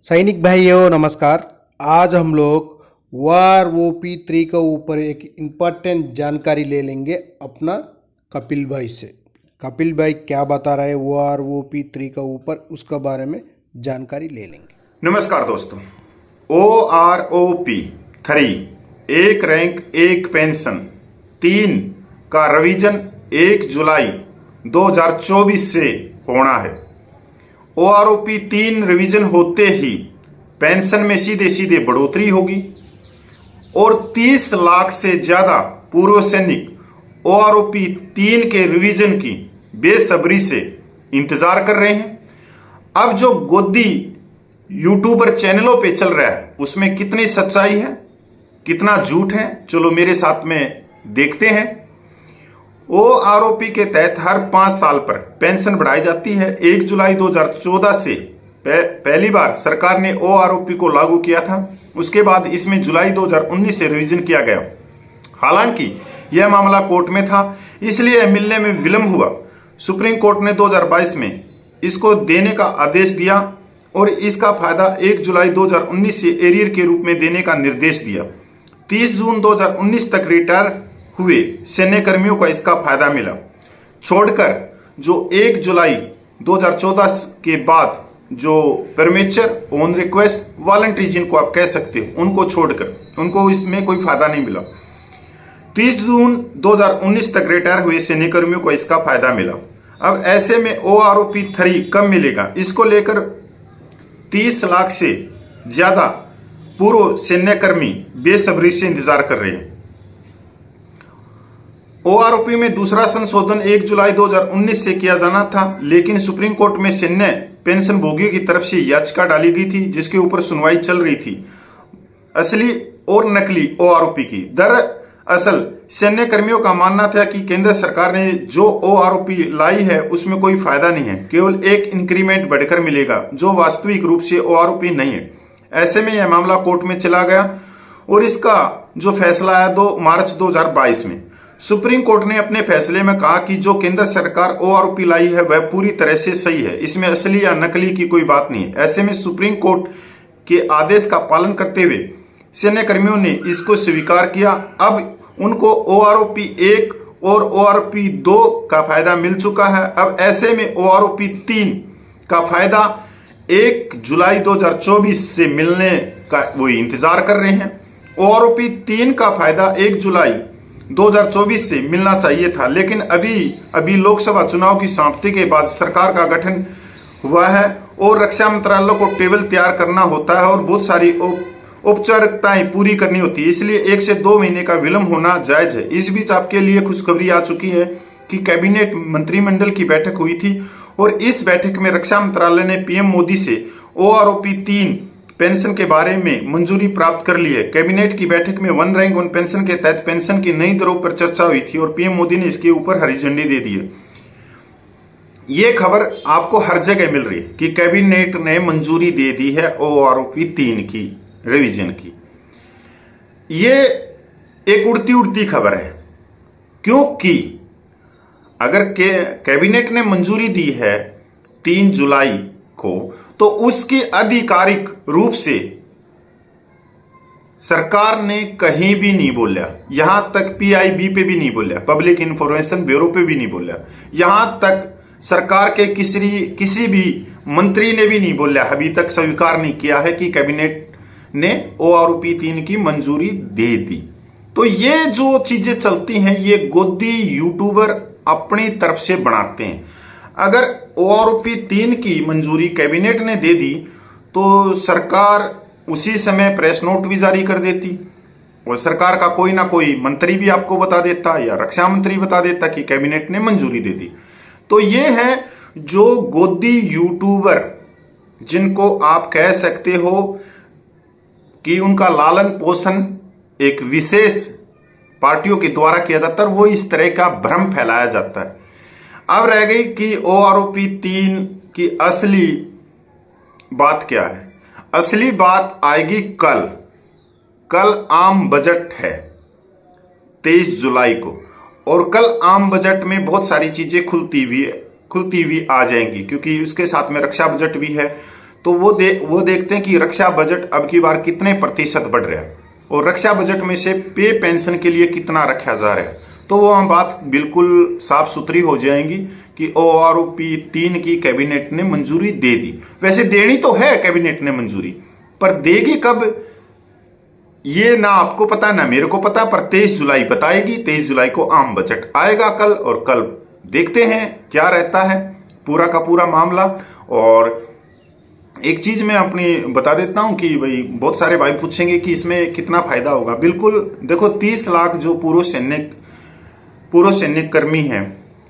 सैनिक भाइयों नमस्कार। आज हम लोग वार ओपी 3 के ऊपर एक इम्पोर्टेंट जानकारी ले लेंगे अपना कपिल भाई से। कपिल भाई क्या बता रहे हैं वार ओपी 3 के ऊपर, उसके बारे में जानकारी ले लेंगे। नमस्कार दोस्तों। OROP 3 एक रैंक एक पेंशन 3 का रिवीजन 1 जुलाई 2024 से होना है। OROP 3 रिवीजन होते ही पेंशन में सीधे सीधे बढ़ोतरी होगी और 30 लाख से ज्यादा पूर्व सैनिक OROP 3 के रिवीजन की बेसब्री से इंतजार कर रहे हैं। अब जो गोदी यूट्यूबर चैनलों पे चल रहा है उसमें कितनी सच्चाई है, कितना झूठ है, चलो मेरे साथ में देखते हैं। OROP के तहत हर 5 साल पर पेंशन बढ़ाई जाती है। 1 जुलाई 2014 से पहली बार सरकार ने OROP को लागू किया था। उसके बाद इसमें जुलाई 2019 से रिवीजन किया गया। हालांकि यह मामला कोर्ट में था, इसलिए मिलने में विलंब हुआ। सुप्रीम कोर्ट ने 2022 में इसको देने का आदेश दिया और इसका फायदा 1 जुलाई 2019 से एरियर के रूप में देने का निर्देश दिया। 30 जून 2019 तक रिटायर हुए सैन्य कर्मियों को इसका फायदा मिला, छोड़कर जो 1 जुलाई 2014 के बाद जो परमेचर ऑन रिक्वेस्ट वॉलंटरी जिनको आप कह सकते हो उनको छोड़कर उनको इसमें कोई फायदा नहीं मिला। 30 जून 2019 तक रिटायर हुए सैन्य कर्मियों को इसका फायदा मिला। अब ऐसे में OROP 3 कब मिलेगा, इसको लेकर 30 लाख से ज्यादा पूर्व सैन्यकर्मी बेसब्री से इंतजार कर रहे हैं। OROP में दूसरा संशोधन 1 जुलाई 2019 से किया जाना था, लेकिन सुप्रीम कोर्ट में सैन्य पेंशन भोगियों की तरफ से याचिका डाली गई थी जिसके ऊपर सुनवाई चल रही थी। असली और नकली OROP की दरअसल सैन्य कर्मियों का मानना था कि केंद्र सरकार ने जो OROP लाई है उसमें कोई फायदा नहीं है, केवल एक इंक्रीमेंट बढ़कर मिलेगा जो वास्तविक रूप से OROP नहीं है। ऐसे में यह मामला कोर्ट में चला गया और इसका जो फैसला आया 2 मार्च 2022 में। सुप्रीम कोर्ट ने अपने फैसले में कहा कि जो केंद्र सरकार OROP लाई है वह पूरी तरह से सही है, इसमें असली या नकली की कोई बात नहीं है। ऐसे में सुप्रीम कोर्ट के आदेश का पालन करते हुए सैन्य कर्मियों ने इसको स्वीकार किया। अब उनको OROP 1 और OROP 2 का फायदा मिल चुका है। अब ऐसे में OROP 3 का फायदा 1 जुलाई 2024 से मिलने का वो इंतजार कर रहे हैं। OROP 3 का फायदा 1 जुलाई 2024 से मिलना चाहिए था, लेकिन अभी लोकसभा चुनाव की समाप्ति के बाद सरकार का गठन हुआ है और रक्षा मंत्रालय को टेबल तैयार करना होता है और बहुत सारी औपचारिकताएं पूरी करनी होती है, इसलिए 1 से 2 महीने का विलंब होना जायज है। इस बीच आपके लिए खुशखबरी आ चुकी है कि कैबिनेट मंत्रिमंडल की बैठक हुई थी और इस बैठक में रक्षा मंत्रालय ने PM मोदी से OROP 3 पेंशन के बारे में मंजूरी प्राप्त कर ली है। कैबिनेट की बैठक में 1 रैंक 1 पेंशन के तहत पेंशन की नई दरों पर चर्चा हुई थी और PM मोदी ने इसके ऊपर हरी झंडी दे दी है। ये खबर आपको हर जगह मिल रही है कि कैबिनेट ने मंजूरी दे दी है OROP 3 की रिवीजन की। ये एक उड़ती उड़ती खबर है, क्योंकि अगर कैबिनेट ने मंजूरी दी है 3 जुलाई को तो उसकी आधिकारिक रूप से सरकार ने कहीं भी नहीं बोला, यहां तक PIB पे भी नहीं बोला, पब्लिक इंफॉर्मेशन ब्यूरो पे भी नहीं बोला, यहां तक सरकार के किसी भी मंत्री ने भी नहीं बोला, अभी तक स्वीकार नहीं किया है कि कैबिनेट ने OROP 3 की मंजूरी दे दी। तो ये जो चीजें चलती हैं ये गोदी यूट्यूबर अपनी तरफ से बनाते हैं। अगर OROP 3 की मंजूरी कैबिनेट ने दे दी तो सरकार उसी समय प्रेस नोट भी जारी कर देती और सरकार का कोई ना कोई मंत्री भी आपको बता देता या रक्षा मंत्री बता देता कि कैबिनेट ने मंजूरी दे दी। तो ये है जो गोदी यूट्यूबर जिनको आप कह सकते हो कि उनका लालन पोषण एक विशेष पार्टियों के द्वारा किया जाता है, वो इस तरह का भ्रम फैलाया जाता है। अब रह गई कि OROP 3 की असली बात क्या है। असली बात आएगी कल आम बजट है 23 जुलाई को, और कल आम बजट में बहुत सारी चीजें खुलती हुई आ जाएंगी, क्योंकि उसके साथ में रक्षा बजट भी है। तो वो देखते हैं कि रक्षा बजट अब की बार कितने प्रतिशत बढ़ रहा है और रक्षा बजट में से पे पेंशन के लिए कितना रखा जा रहा है। तो वो हम बात बिल्कुल साफ सुथरी हो जाएंगी कि OROP 3 की कैबिनेट ने मंजूरी दे दी। वैसे देनी तो है कैबिनेट ने मंजूरी, पर देगी कब ये ना आपको पता ना मेरे को पता, पर 23 जुलाई बताएगी। 23 जुलाई को आम बजट आएगा कल, और कल देखते हैं क्या रहता है पूरा का पूरा मामला। और एक चीज मैं अपनी बता देता हूं कि भाई बहुत सारे भाई पूछेंगे कि इसमें कितना फायदा होगा। बिल्कुल देखो, 30 लाख जो पूर्व सैनिक कर्मी हैं,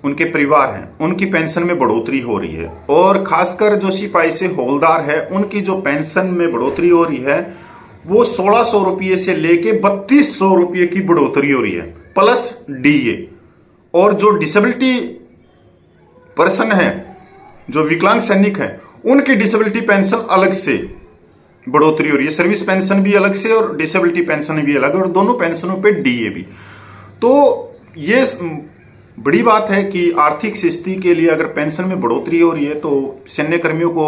उनके परिवार हैं, उनकी पेंशन में बढ़ोतरी हो रही है। और खासकर जो सिपाही से हवलदार है, उनकी जो पेंशन में बढ़ोतरी हो रही है वो 1600 रुपये से लेके 3200 रुपये की बढ़ोतरी हो रही है, प्लस DA। और जो डिसेबिलिटी पर्सन है, जो विकलांग सैनिक है, उनकी डिसेबिलिटी पेंशन अलग से बढ़ोतरी हो रही है। सर्विस पेंशन भी अलग से और डिसेबिलिटी पेंशन भी अलग, और दोनों पेंशनों पे DA भी। तो ये बड़ी बात है कि आर्थिक स्थिति के लिए अगर पेंशन में बढ़ोतरी हो रही है तो सैन्य कर्मियों को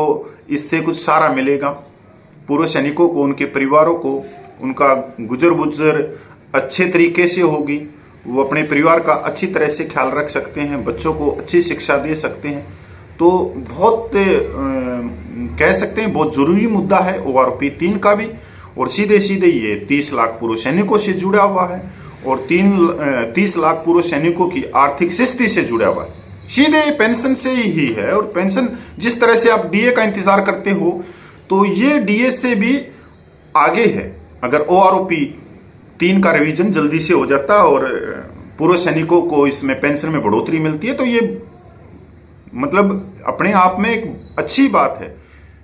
इससे कुछ सहारा मिलेगा। पूर्व सैनिकों को, उनके परिवारों को, उनका गुजर बुजर अच्छे तरीके से होगी, वो अपने परिवार का अच्छी तरह से ख्याल रख सकते हैं, बच्चों को अच्छी शिक्षा दे सकते हैं। तो बहुत कह सकते हैं बहुत जरूरी मुद्दा है OROP 3 का भी। और सीधे सीधे ये 30 लाख पूर्व सैनिकों से जुड़ा हुआ है और 30 लाख पूर्व सैनिकों की आर्थिक स्थिति से जुड़ा हुआ है, सीधे पेंशन से ही है। और पेंशन जिस तरह से आप DA का इंतजार करते हो, तो ये DA से भी आगे है। अगर OROP 3 का रिवीजन जल्दी से हो जाता और पूर्व सैनिकों को इसमें पेंशन में बढ़ोतरी मिलती है, तो ये मतलब अपने आप में एक अच्छी बात है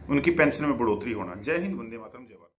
उनकी पेंशन में बढ़ोतरी होना। जय हिंद, वंदे मातरम, जय भारत।